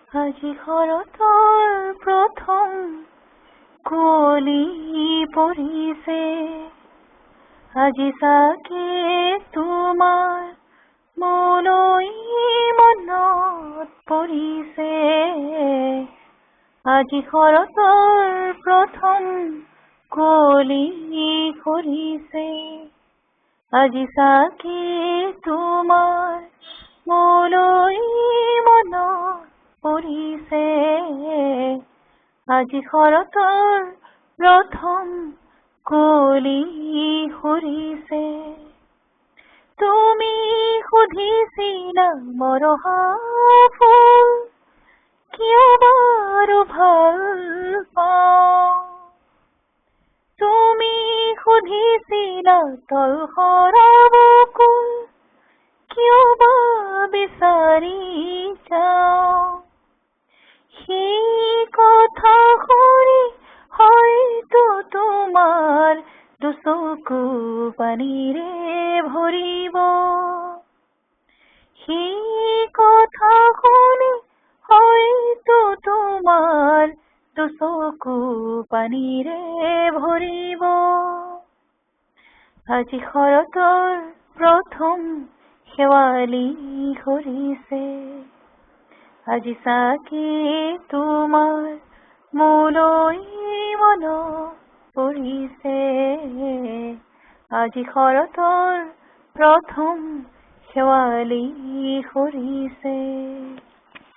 আজি শৰতৰ প্ৰথম কুঁৱলী পৰিছে, আজি চাগে তোমাৰ মোলৈ মনত পৰিছে। আজি শৰতৰ প্ৰথম কুঁৱলী পৰিছে, আজি চাগে তোমাৰ মোলৈ মনত পৰিছে। আজি শৰতৰ প্ৰথম কুঁৱলী সৰিছে। তুমি সুধিছিলা মৰহা ফুল কিয় বাৰু ভাল পাওঁ, তুমি সুধিছিলা তলসৰা বকুল কিয় বা বিচাৰি যাওঁ। সেই কথা শুনি হয়তো তোমাৰ দুচকু পানীৰে ভৰিব। সেই কথা শুনি হয়তো তোমাৰ দুচকু পানীৰে ভৰিব। আজি শৰতৰ প্ৰথম শেৱালি সৰিছে, আজি চাগে তোমাৰ মোলৈ মনত পৰিছে। আজি শৰতৰ প্ৰথম শেৱালি সৰিছে।